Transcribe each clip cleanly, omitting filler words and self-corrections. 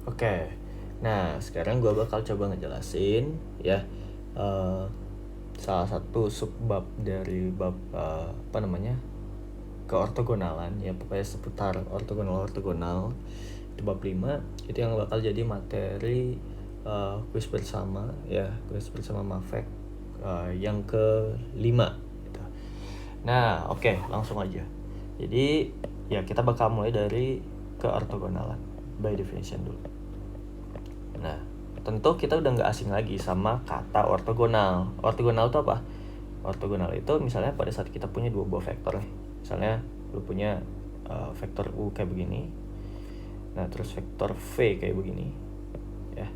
Oke, nah sekarang gue bakal coba ngejelasin ya eh, salah satu subbab dari bab keortogonalan ya, pokoknya seputar ortogonal itu bab 5 itu yang bakal jadi materi kuis bersama ya, kuis bersama Mafek yang ke-5 gitu. Nah oke, langsung aja. Jadi ya kita bakal mulai dari keortogonalan by definition dulu. Nah, tentu kita udah nggak asing lagi sama kata ortogonal. Ortogonal itu apa? Ortogonal itu misalnya pada saat kita punya dua buah vektor nih. Misalnya lu punya vektor U kayak begini. Nah, terus vektor V kayak begini. Ya.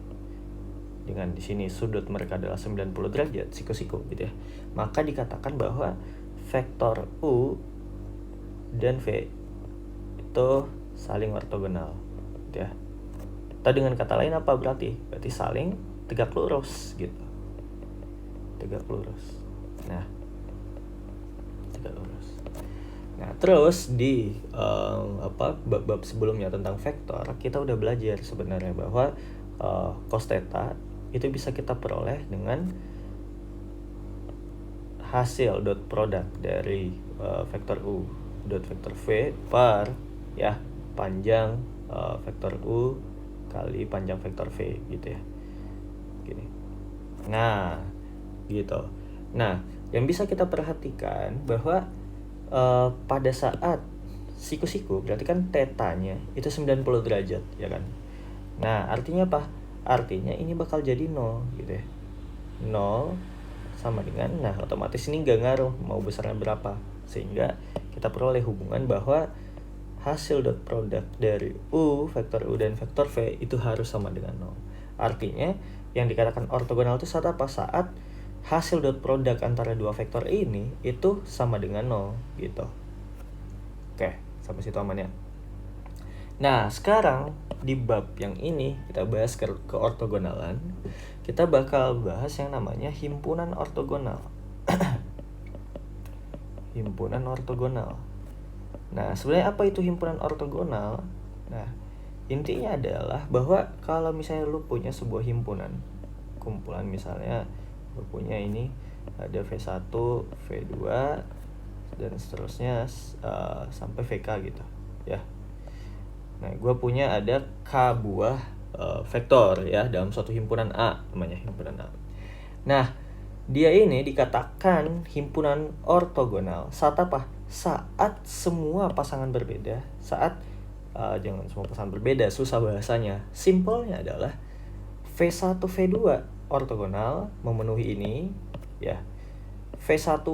Dengan di sini sudut mereka adalah 90 derajat, siku-siku gitu ya. Maka dikatakan bahwa vektor U dan V itu saling ortogonal gitu ya. Atau dengan kata lain apa berarti? Berarti saling tegak lurus gitu. Tegak lurus. Nah, tegak lurus. Nah, terus di bab-bab sebelumnya tentang vektor, kita udah belajar sebenarnya bahwa cos theta itu bisa kita peroleh dengan hasil dot product dari vektor U dot vektor V per ya panjang vektor U kali panjang vektor V gitu ya. Gini. Nah, gitu. Nah, yang bisa kita perhatikan bahwa pada saat siku-siku berarti kan tetanya itu 90 derajat ya kan. Nah, artinya apa? Artinya ini bakal jadi 0 gitu ya. 0 sama dengan, nah otomatis ini nggak ngaruh mau besarnya berapa, sehingga kita peroleh hubungan bahwa hasil dot product dari vektor U dan vektor V itu harus sama dengan 0. Artinya yang dikatakan ortogonal itu saat apa? Saat hasil dot product antara dua vektor ini itu sama dengan 0 gitu. Oke, sampai situ aman ya. Nah, sekarang di bab yang ini kita bahas keortogonalan. Kita bakal bahas yang namanya himpunan ortogonal. Himpunan ortogonal. Nah, sebenarnya apa itu himpunan ortogonal? Nah, intinya adalah bahwa kalau misalnya lu punya sebuah himpunan, kumpulan misalnya lu punya ini ada V1, V2 dan seterusnya sampai VK gitu ya. Nah, gue punya ada K buah vektor ya dalam suatu himpunan A, namanya himpunan A. Nah, dia ini dikatakan himpunan ortogonal saat apa? Saat semua pasangan berbeda, saat jangan semua pasangan berbeda, susah bahasanya. Simpelnya adalah V1 V2 ortogonal memenuhi ini ya. V1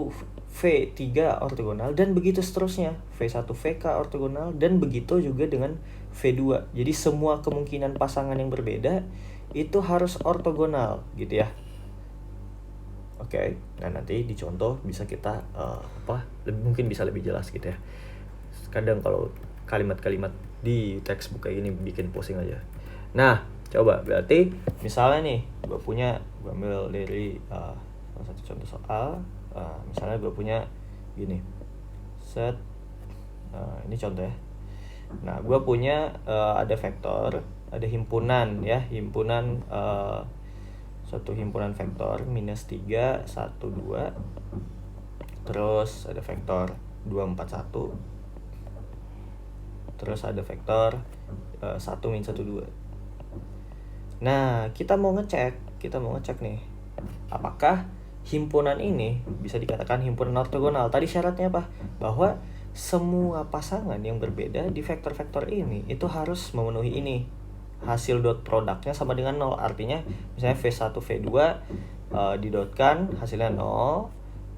V3 ortogonal dan begitu seterusnya. V1 VK ortogonal dan begitu juga dengan V2. Jadi semua kemungkinan pasangan yang berbeda itu harus ortogonal gitu ya. Oke, nah nanti di contoh bisa kita mungkin bisa lebih jelas gitu ya. Kadang kalau kalimat-kalimat di textbook kayak gini bikin pusing aja. Nah, coba berarti misalnya nih gue ambil dari salah satu contoh soal. Misalnya gue punya gini set, ini contoh ya. Nah, gue punya ada vektor, ada himpunan ya, himpunan suatu himpunan vektor minus 3, 1, 2. Terus ada vektor 2, 4, 1. Terus ada vektor 1, min 1, 2. Nah, kita mau ngecek nih apakah himpunan ini bisa dikatakan himpunan ortogonal. Tadi syaratnya apa? Bahwa semua pasangan yang berbeda di vektor-vektor ini itu harus memenuhi ini. Hasil dot produknya sama dengan 0. Artinya misalnya V1 V2 didotkan hasilnya 0,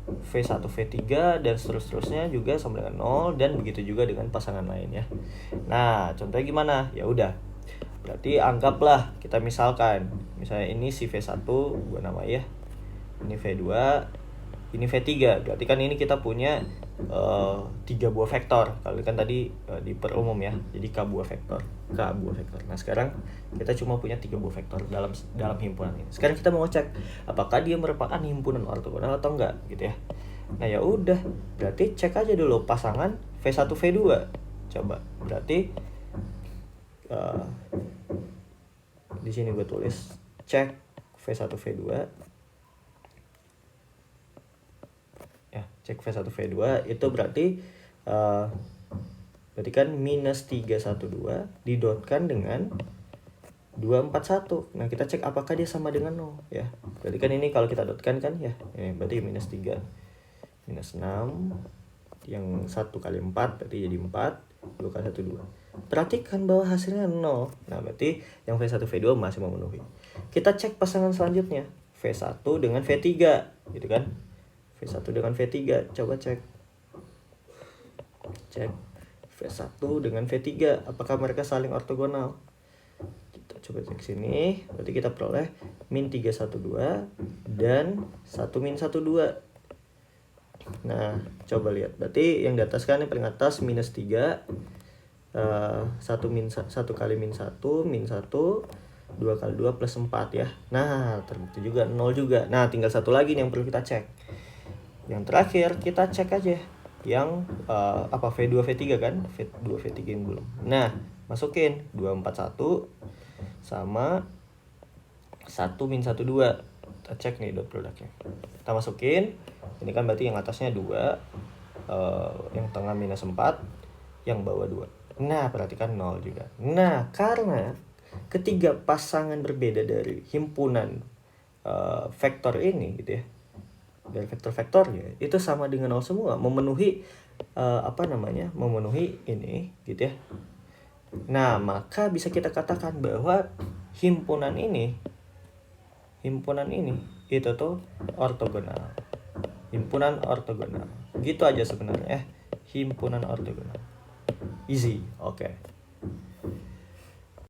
V1 V3 dan seterusnya juga sama dengan 0, dan begitu juga dengan pasangan lain ya. Nah, contohnya gimana? Ya udah. Berarti anggaplah kita misalnya ini si V1 gua namai ya. Ini V2, ini V3. Berarti kan ini kita punya 3 buah vektor. Kalau kan tadi diperumum ya. Jadi K buah vektor. Nah, sekarang kita cuma punya 3 buah vektor dalam himpunan ini. Sekarang kita mau cek apakah dia merupakan himpunan ortogonal atau enggak gitu ya. Nah, ya udah. Berarti cek aja dulu pasangan V1 V2. Coba. Berarti di sini gue tulis cek V1 V2 ya, cek V1 V2 itu berarti berarti kan minus 312 didotkan dengan 241. Nah kita cek apakah dia sama dengan 0 ya. Berarti kan ini kalau kita dotkan kan ya, ini berarti minus 3 minus 6 yang 1 kali 4 berarti jadi 4, 2 kali 1 2. Perhatikan bahwa hasilnya 0. Nah berarti yang V1 V2 masih memenuhi. Kita cek pasangan selanjutnya V1 dengan V3 gitu kan. V1 dengan V3, coba cek V1 dengan V3 apakah mereka saling ortogonal. Kita coba cek sini, berarti kita peroleh min 312 dan 1 min 12. Nah coba lihat, berarti yang di atas kan yang paling atas minus 3, 1 kali min 1 min 1, 2 kali 2 plus 4 ya. Nah terbukti juga 0 juga. Nah tinggal satu lagi nih yang perlu kita cek. Yang terakhir kita cek aja yang V2 V3 kan, V2 V3 yang belum. Nah masukin 241 sama 1 min 12. Kita cek nih dot produknya, kita masukin. Ini kan berarti yang atasnya 2, yang tengah minus 4, yang bawah 2. Nah perhatikan 0 juga. Nah karena ketiga pasangan berbeda dari himpunan vektor ini gitu ya, dari vektor-vektornya itu sama dengan 0 semua, memenuhi memenuhi ini gitu ya. Nah maka bisa kita katakan bahwa himpunan ini itu tuh ortogonal. Himpunan ortogonal gitu aja sebenarnya, himpunan ortogonal, easy. Oke.